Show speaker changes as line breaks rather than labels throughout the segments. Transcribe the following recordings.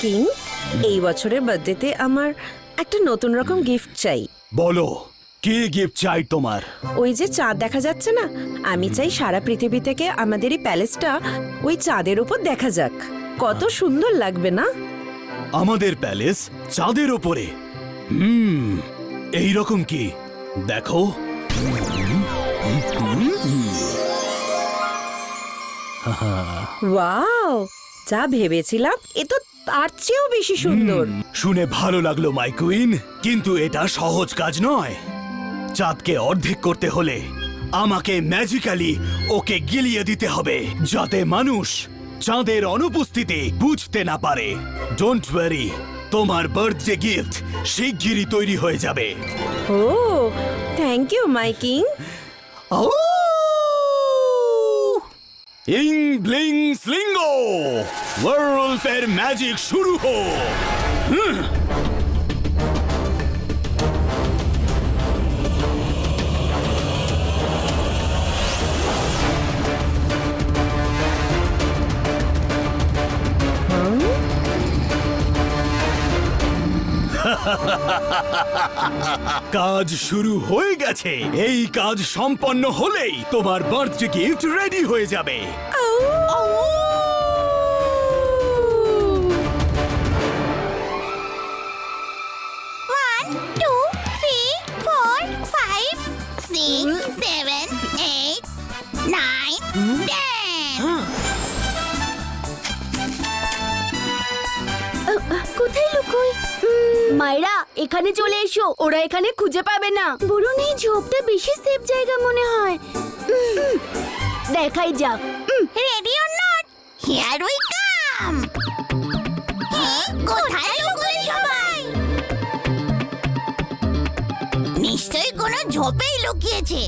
King, এই বছরের বার্থডেতে আমার একটা নতুন রকম গিফট চাই।
বলো কি গিফট চাই তোমার?
ওই যে চাঁদ দেখা যাচ্ছে না, আমি চাই সারা পৃথিবী থেকে আমাদের এই প্যালেসটা ওই চাঁদের উপর দেখা যাক। কত সুন্দর লাগবে না?
আমাদের প্যালেস চাঁদের ওপরে? এই রকম কি? দেখো।
ওয়াও, যা ভেবেছিলাম এ তো তার চেয়েও বেশি সুন্দর।
শুনে ভালো লাগলো মাই কুইন, কিন্তু এটা সহজ কাজ নয়। চাঁদকে অর্ধেক করতে হলে আমাকে ম্যাজিক্যালি ওকে গিলিয়ে দিতে হবে, যাতে মানুষ চাঁদের অনুপস্থিতি বুঝতে না পারে। ডোন্ট ওয়ারি, তোমার বার্থডে গিফট শিগগিরই তৈরি হয়ে যাবে।
ও, থ্যাংক ইউ মাই কিং।
ইং ব্লিং স্লিঙ্গো, ওয়ার্ল্ডের ম্যাজিক শুরু হোক। কাজ শুরু হয়ে গেছে। এই কাজ সম্পন্ন হলেই তোমার বার্থডে গিফট রেডি হয়ে যাবে।
কোথায় লুকোই? মায়েরা, এখানে চলে এসো, ওরা এখানে খুঁজে পাবে না। বরং এই ঝোপটা বেশি সেফ জায়গা মনে হয়। দেখাই যাক।
Ready or not, here we come. কোথায় লুকোই সবাই? নিশ্চয়ই কোনো ঝোপেই লুকিয়েছে।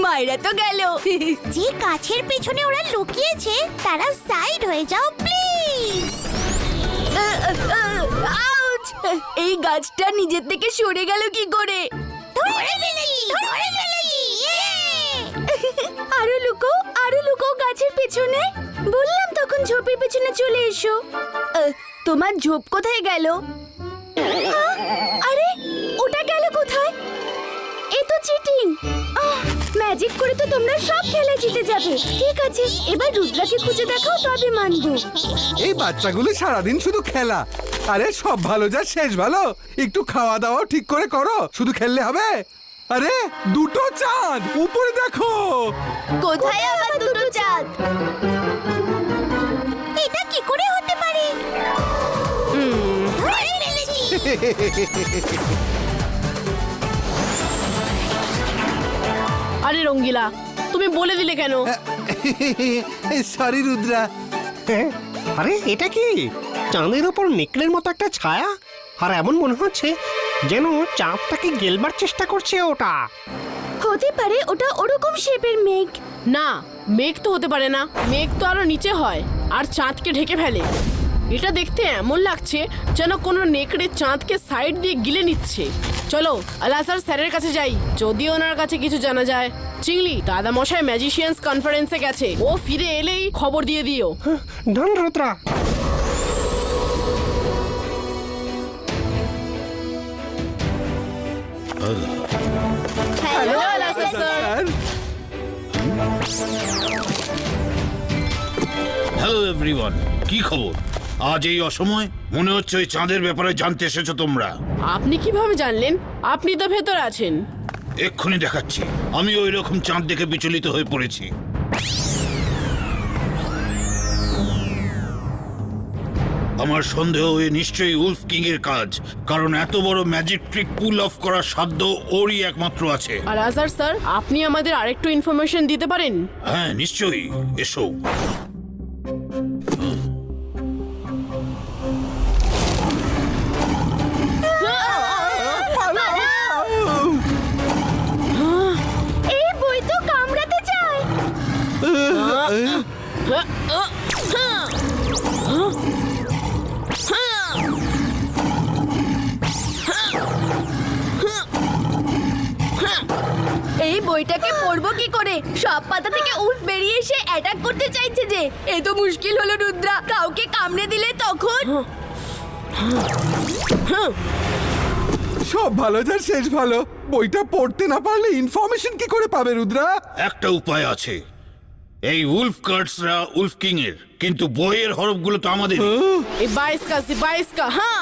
মায়েরা তো গেল।
যে গাছের পেছনে ওরা লুকিয়েছে তারা সাইড হয়ে যাও প্লিজ।
আউচ! এই গাছটা নিজের থেকে সরে গেল কি করে?
ধরে ফেলেছি, ধরে ফেলেছি।
আরো লুকো, আরো লুকো গাছের পেছনে। বললাম তখন ঝোপের পেছনে চলে এসো। তোমার ঝোপ কোথায় গেল? আরে, ওটা গেল কোথায়? এ তো চিটিং। ম্যাজিক করে তো তোমরা সব খেলা জিতে যাবে। ঠিক আছে, এবার রুদ্রাকে খুঁজে দেখাও, তবে মানবো।
এই বাচ্চাগুলো সারাদিন শুধু খেলা। আরে সব ভালো যা শেষ ভালো, একটু খাওয়া দাওয়া ঠিক করে করো, শুধু খেললে হবে? আরে দুটো চাঁদ উপরে দেখো।
কোথায় আবার দুটো চাঁদ?
এটা কি করে হতে পারে? ধরে ফেলেছি।
আরে রঙ্গিলা, তুমি বলে দিলে কেন?
সরি রুদ্রা।
আরে এটা কি? চাঁদের ওপর নেকড়ের মতো একটা ছায়া, আর এমন মনে হচ্ছে যেন চাঁদটাকে গেলবার চেষ্টা করছে ওটা।
হতে পারে ওটা ওরকম শেপের মেঘ।
না, মেঘ তো হতে পারে না। মেঘ তো আরো নিচে হয় আর চাঁদকে ঢেকে ফেলে। এটা দেখতে এমন লাগছে যেন কোনো নেকড়ে চাঁদকে সাইড দিয়ে গিলে নিচ্ছে। চলো আলাজার স্যারের কাছে যাই, যদি ওনার কাছে কিছু জানা যায়। চিংলি, দাদা মশাই ম্যাজিশিয়ানস কনফারেন্সে গেছে, ও ফিরে এলেই খবর দিয়ে দিও।
ডান রুদ্রা।
হ্যালো
আলাজার স্যার।
হ্যালো এভরিওয়ান, কি খবর? আজ এই অসময় মনে হচ্ছে ওই চাঁদের ব্যাপারে জানতে এসেছো তোমরা।
আপনি কিভাবে জানলেন? আপনি তো ভেতর আছেন।
এক্ষুনি দেখাচ্ছি। আমি ওই রকম চাঁদ দেখে বিচলিত হয়ে পড়েছি। আমার সন্দেহ এ নিশ্চয়ই উলফ কিং এর কাজ, কারণ এত বড় ম্যাজিক ট্রিক পুল অফ করার সাধ্য ওরই একমাত্র আছে।
আলাজার স্যার, আপনি আমাদের আরেকটু ইনফরমেশন দিতে পারেন?
হ্যাঁ নিশ্চয়ই, এসো।
এই বই তো কামড়াতে চায়। এই বই বইটাকে পড়বো কি করে? সব পাতা থেকে উল্ট বেরিয়ে এসে অ্যাটাক করতে চাইছে যে। এ তো মুশকিল হলো রুদ্রা, কাউকে কামড়ে দিলে তখন।
সব ভালো যার শেষ ভালো। বইটা পড়তে না পারলে ইনফরমেশন কি করে পাবে রুদ্রা?
একটা উপায় আছে। এই উলফ কার্ডসরা উলফ কিং এর, কিন্তু বইয়ের হরফগুলো তো আমাদের।
এই 22 का हाँ।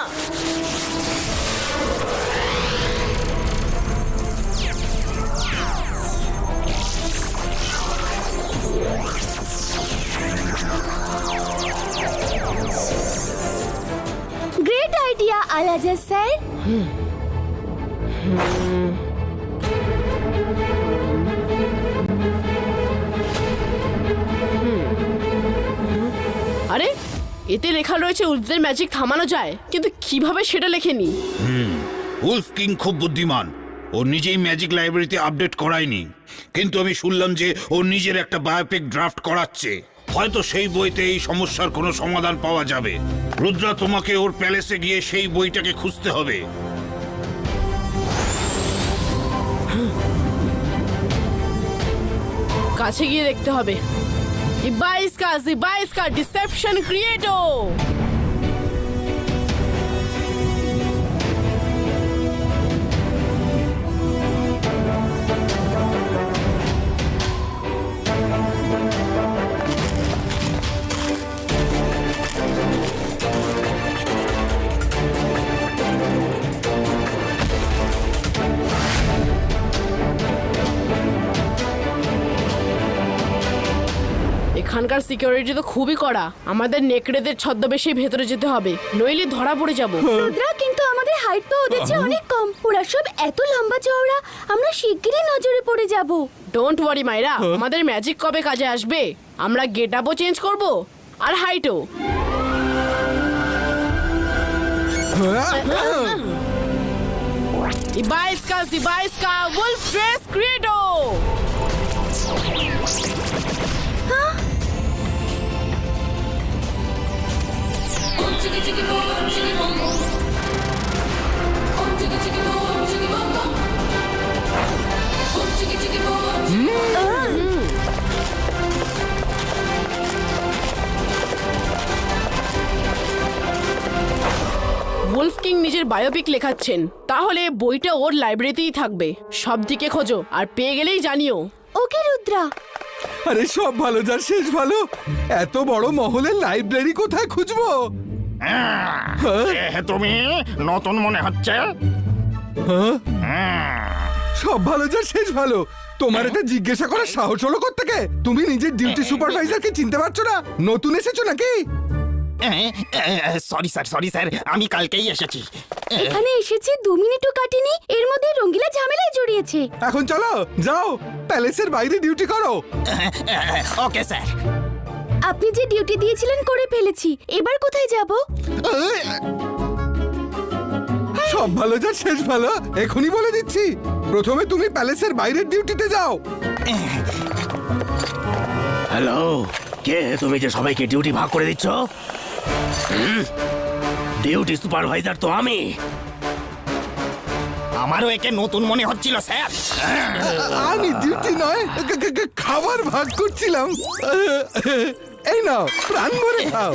গ্রেট আইডিয়া আলাজা স্যার।
আরে এতে লেখা রয়েছে উলফদের ম্যাজিক থামানো যায়, কিন্তু কিভাবে সেটা লেখেনি।
উলফ কিং খুব বুদ্ধিমান। ও নিজেই ম্যাজিক লাইব্রেরিতে আপডেট করায়নি, কিন্তু আমি শুনলাম যে ও নিজের একটা বায়োপিক ড্রাফট করাচ্ছে। হয়তো সেই বইতে এই সমস্যার কোনো সমাধান পাওয়া যাবে। রুদ্রা, তোমাকে ওর প্যালেসে গিয়ে সেই বইটাকে খুঁজতে হবে।
কাছে গিয়ে দেখতে হবে। 22 का ডিসেপশন ক্রিয়েটো। এখানকার সিকিউরিটি তো খুবই কড়া। আমাদের নেকড়েদের ছদ্মবেশে ভেতরে যেতে হবে, নইলে ধরা পড়ে যাব।
রুদ্রা, কিন্তু আমাদের হাইট তো ওদের চেয়ে অনেক কম। ওরা সব এত লম্বা চওড়া, আমরা শিগগিরই নজরে পড়ে যাব।
ডোন্ট ওয়ারি মাইরা, আমাদের ম্যাজিক কবে কাজে আসবে? আমরা গেট আপও চেঞ্জ করব আর হাইটও। 22 का वुल्फ ड्रेस क्रिएटो। উলফ কিং নিজের বায়োপিক লেখাচ্ছেন, তাহলে বইটা ওর লাইব্রেরিতেই থাকবে। সব দিকে খোঁজো, আর পেয়ে গেলেই জানিও।
ওকে রুদ্রা।
আরে সব ভালো যার শেষ ভালো। এত বড় মহলের লাইব্রেরি কোথায় খুঁজবো?
তুমি নতুন মনে হচ্ছে।
সব ভালো যার শেষ ভালো। তোমার এটা জিজ্ঞাসা করার সাহস হলো কোত্থেকে? তুমি নিজের ডিউটি সুপারভাইজারকে চিনতে পারছো না? নতুন এসেছো নাকি?
সরি স্যার, আমি কালকেই এসেছি।
এখানে এসেছি 2 মিনিটও কাটেনি, এর মধ্যে রঙ্গিলা ঝামেলায় জড়িয়েছে।
এখন চলো, যাও প্যালেসের বাইরে ডিউটি করো।
Okay sir.
আপনি যে ডিউটি দিয়েছিলেন করে ফেলেছি, এবার কোথায় যাব?
সব ভালো যার শেষ ভালো। এখনই বলে দিচ্ছি, প্রথমে তুমি প্যালেসের বাইরের ডিউটিতে যাও।
হ্যালো, কে তুমি যে সবাইকে ডিউটি ভাগ করে দিচ্ছ? ডিউটি সুপারভাইজার তো আমি।
আমারও একে নতুন মনে হচ্ছিল স্যার।
আমি ডিউটি নয়, খাবার ভাগ করছিলাম। এই নাও, প্রাণ ভরে খাও।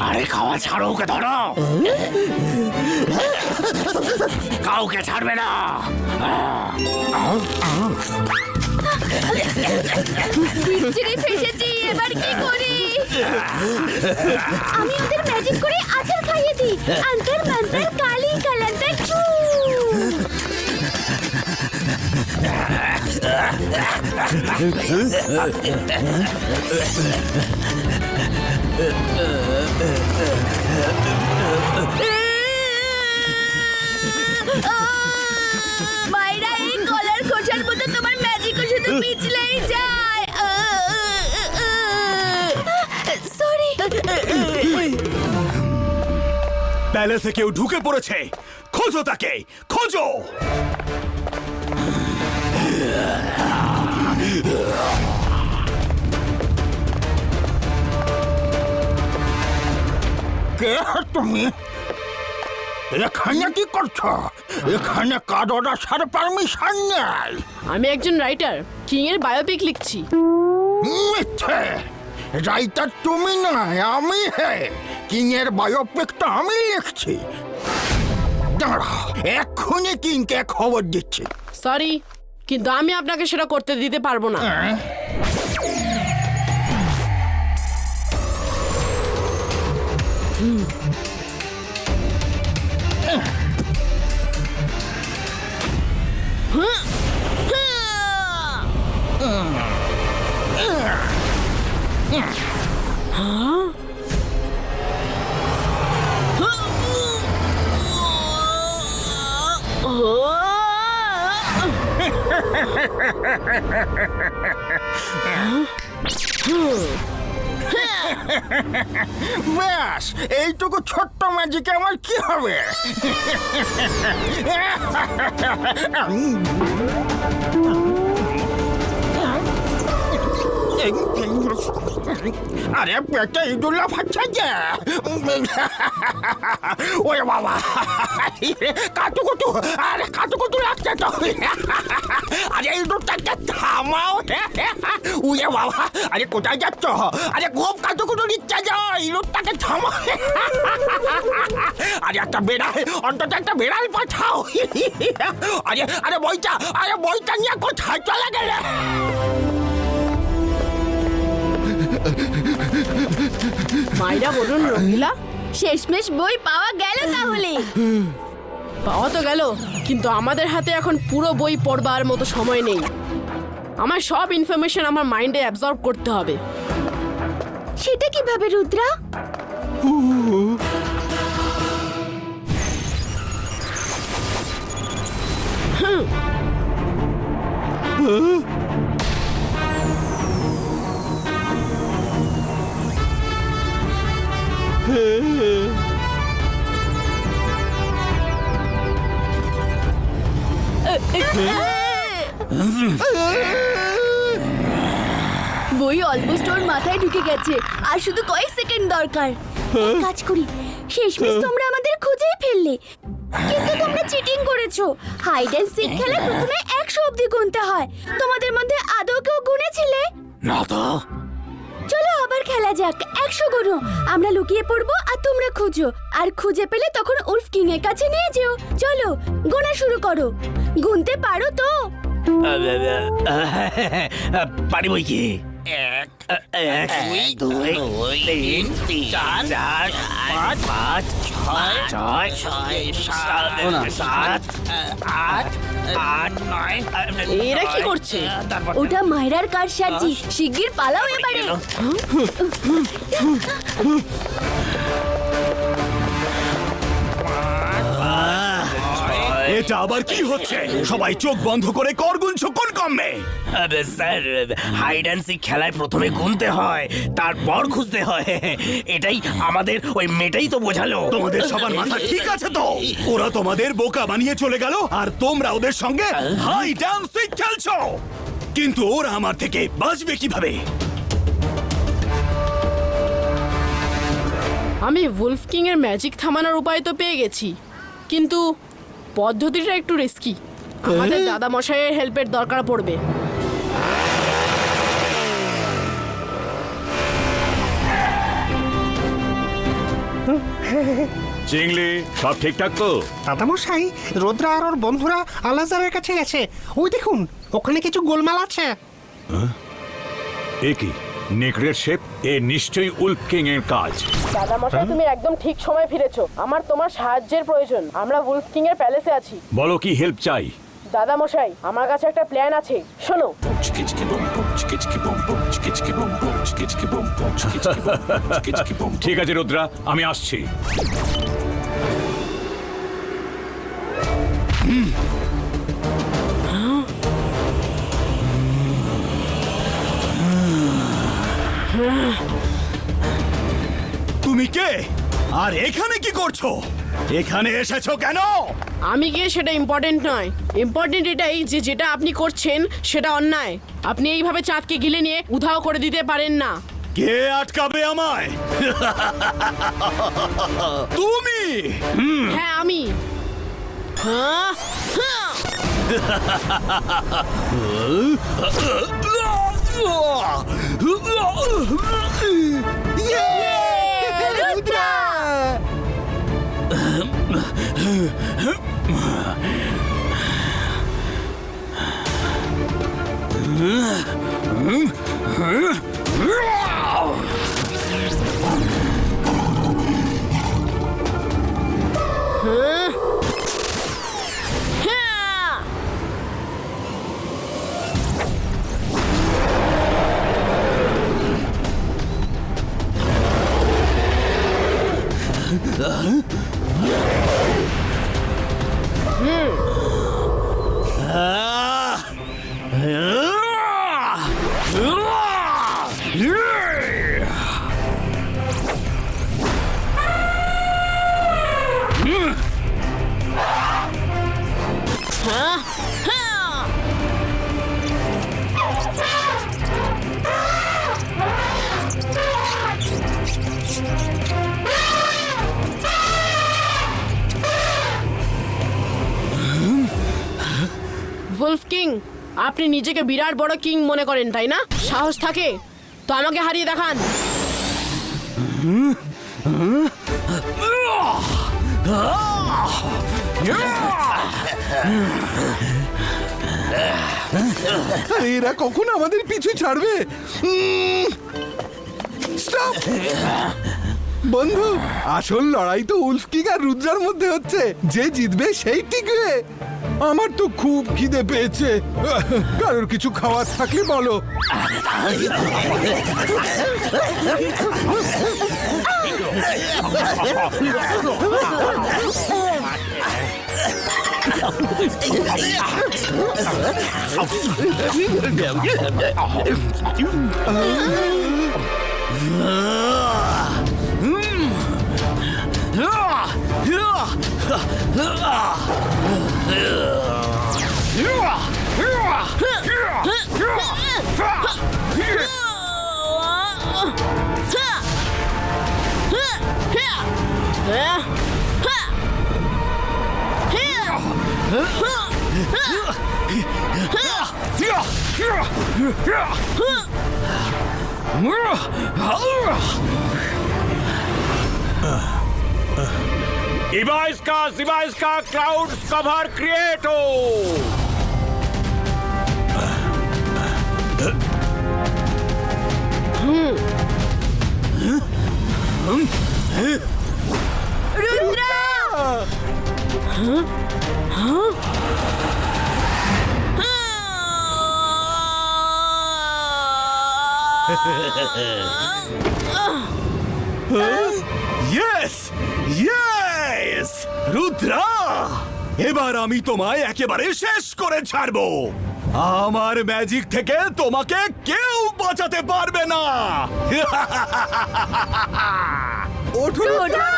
আরে খাওয়া ছাড়ো, ওকে ধরো। কাউকে ছাড়বে না।
বিচ্ছিরি ফেসেছি, এবার কি করি? আমি ওদের ম্যাজিক করে আচার খাইয়ে দিই। অন্তর মন্তর কালি কালান্তর চু। মাইরা, এই কলার খোঁচার মতো তোমার ম্যাজিকও শুধু পিছলেই যায়। সরি।
প্যালেসে কেউ ঢুকে পড়েছে, খোঁজো তাকে, খোঁজো।
কে তুমি এখানে কি করছো? এখানে কারোর আসার পারমিশন নেই।
আমি একজন রাইটার, কিং এর বায়োপিক লিখছি।
মিথ্যে, রাইটার তুমি নয়, আমি হে। কিং এর বায়োপিকটা আমি লিখছি। দাঁড়াও, এক্ষুনি কিংকে খবর দিচ্ছি।
সরি, কিন্তু আমি আপনাকে সেটা করতে দিতে পারবো না।
ব্যাস, এইটুকু ছোট্ট ম্যাজিকে আমার কি হবে? আরে পেটে ইঁদুর লাফাচ্ছে যে। ওরে বাবা, কাটুকুটু, আরে কাটুকুটু লাগছে তো। আরে ইঁদুরটাকে থামাও। উয়ে বাবা, আরে কোথায় যাচ্ছ? আরে খুব কাটুকুটু নিচ্ছে যাও, ইঁদুরটাকে থামাও। আরে একটা বেড়াল, অন্তত একটা বেড়াল পাঠাও। আরে আরে বইটা নিয়ে কোথায় চলে গেলে?
মাইরা বলুন রঙিলা।
শেষমেশ বই পাওয়া গেল তাহলে।
পাওয়া তো গেল, কিন্তু আমাদের হাতে এখন পুরো বই পড়বার মতো সময় নেই। আমার সব ইনফরমেশন আমার মাইন্ডে অ্যাবজর্ব করতে হবে।
সেটা কিভাবে রুদ্রা? বই অলমোস্ট ওর মাথায় ঢুকে গেছে, আর শুধু কয়েক সেকেন্ড দরকার। এক কাজ করি, শেষমেশ তোমরা আমাদের খুঁজেই ফেললে, কিন্তু তোমরা চিটিং করেছো। হাইড অ্যান্ড সিক খেলা প্রথমে 100 অবধি গুনতে হয়। তোমাদের মধ্যে আদৌ কেউ গুনেছিলে?
না তো।
চলো আবার খেলা যাক। 100 গুনো, আমরা লুকিয়ে পড়বো আর তোমরা খুঁজো, আর খুঁজে পেলে তখন উলফ কিং এর কাছে নিয়ে যেও। চলো গোনা শুরু করো। গুনতে পারো তো?
পারি বই কি?
1
2 3 4 5 6 7 8 9।
এরা কি করছে?
ওটা মায়রার কার সাজি। শিগগির পালাও এবারে।
এটা আবার কি হচ্ছে? সবাই চোখ বন্ধ করে কর গুনছো কোন কমে?
স্যার, হাইড অ্যান্ড সিক খেলায় প্রথমে গুনতে হয়, তারপর খুঁজতে হয়। এটাই আমাদের ওই মেয়েটাই তো বোঝালো।
তোমাদের সবার মাথা ঠিক আছে তো? ওরা তোমাদের বোকা বানিয়ে চলে গেল, আর তোমরা ওদের সঙ্গে হাই ডান্সিং খেলছো। কিন্তু ওরা আমার থেকে বাঁচবে কিভাবে?
আমি উলফ কিং এর ম্যাজিক থামানোর উপায় তো পেয়ে গেছি, কিন্তু পদ্ধতিটা একটু রিস্কি। আমাদের দাদা মশাইয়ের হেল্পের দরকার পড়বে।
চিংলি, সব ঠিকঠাক তো?
দাদামশাই, রোদ্রা আর ওর বন্ধুরা আলাজারের কাছে গেছে। ওই দেখুন, ওখানে কিছু গোলমাল আছে।
এ কি নেকড়ের শেপ? এ নিশ্চয়ই উলফ কিং এর কাজ।
দাদা মশাই, তুমি একদম ঠিক সময় ফিরেছো। আমার তোমার সাহায্যের প্রয়োজন। আমরা উলফ কিং এর প্যালেসে আছি।
বলো কি হেল্প চাই?
দাদা মশাই, আমার কাছে একটা প্ল্যান আছে, শোনো।
ঠিক আছে রুদ্রা, আমি আসছি। তুমি কে? আর এখানে কি করছো? এখানে এসেছো কেন?
আমি গিয়ে সেটা ইম্পর্টেন্ট নয়, ইম্পর্টেন্ট এটাই যে যেটা আপনি করছেন সেটা অন্যায়। আপনি এইভাবে চাঁদকে গিলে নিয়ে উধাও করে দিতে পারেন না।
কে আটকাবে আমায়? তুমি!
হ্যাঁ আমি। হ্যাঁ, হ্যাঁ।
রুদ্রা!
হ্যাঁ। উলফ কিং, আপনি নিজেকে বিরাট বড় কিং মনে করেন তাই না? সাহস থাকে তো আমাকে হারিয়ে দেখান।
আরে এরা কখন আমাদের পিছু ছাড়বে? স্টপ! বন্ধু, আসল লড়াই তো উলফ কিং আর রুদ্রার মধ্যে হচ্ছে। যে জিতবে সেই টিকবে। আমার তো খুব খিদে পেয়েছে। কারোর কিছু খাওয়ার থাকলে বলো।
डिवाइस का क्लाउड कवर क्रिएट हो।
ইয়েস ইয়েস রুদ্রা, এবার আমি তোমায় একেবারে শেষ করে ছাড়বো। আমার ম্যাজিক থেকে তোমাকে কেউ বাঁচাতে পারবে না।
ওঠো রুদ্রা!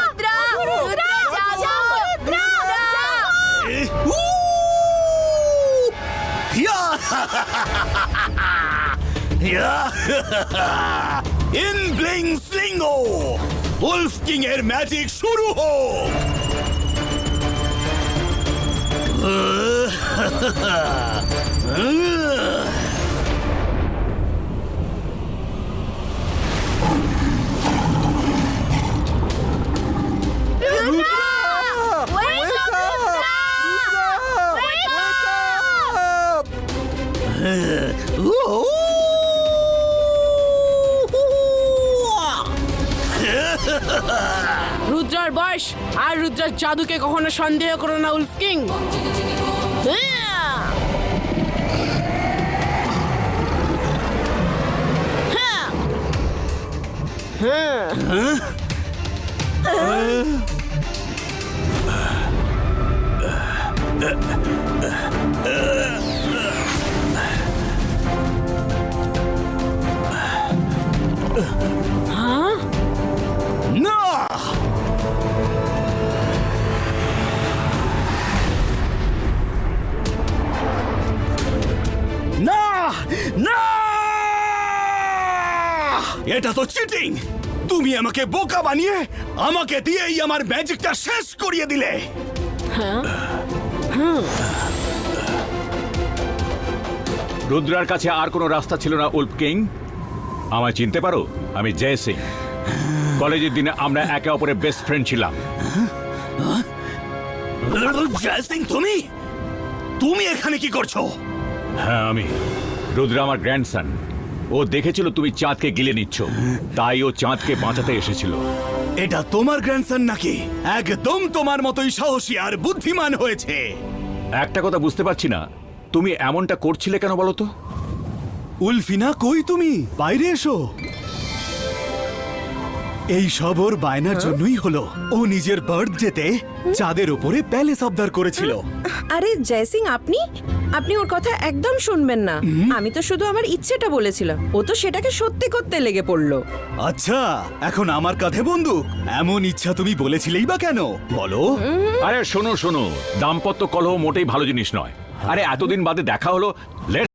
ইন ব্লিং স্লিঙ্গো উলফ কিং এর ম্যাজিক শুরু হোক।
রুদ্রার বয়স আর রুদ্রার জাদুকে কখনো সন্দেহ করো না উলফ কিং।
না, এটা তো চিটিং। তুমি আমাকে বোকা বানিয়ে আমাকে দিয়েই আমার ম্যাজিকটা শেষ করিয়ে দিলে।
রুদ্রার কাছে আর কোনো রাস্তা ছিল না উল্ফ কিং। আমায় চিনতে পারো? আমি জয় সিং। কলেজের দিনে আমরা একে অপরের বেস্ট ফ্রেন্ড ছিলাম।
জয় সিং, তুমি তুমি এখানে কি করছো?
হ্যাঁ, আমি। রুদ্রা আমার গ্র্যান্ডসন। ও দেখেছিল তুমি চাঁদকে গিলে নিচ্ছ, তাই ও চাঁদকে বাঁচাতে এসেছিল।
এটা তোমার গ্র্যান্ডসন নাকি? একদম তোমার মতোই সাহসী আর বুদ্ধিমান হয়েছে।
একটা কথা বুঝতে পারছি না, তুমি এমনটা করছিলে কেন বলো তো?
উলফিনা, কই তুমি? বাইরে এসো। এই সব ওর বায়নার জন্যই হলো। ও নিজের বার্থডেতে চাঁদের উপরে প্যালেস আবদার করেছিল।
আরে জয় সিং, আপনি আপনি ওর কথা একদম শুনবেন না। আমি তো শুধু আমার ইচ্ছেটা বলেছিলাম, ও তো সেটাকে সত্যি করতে লেগে পড়লো।
আচ্ছা, এখন আমার কাঁধে বন্দুক। এমন ইচ্ছা তুমি বলেছিলেই বা কেন বলো?
আরে শোনো শোনো, দাম্পত্য কলহ মোটেই ভালো জিনিস নয়। আরে এতদিন বাদে দেখা হলো, লেটস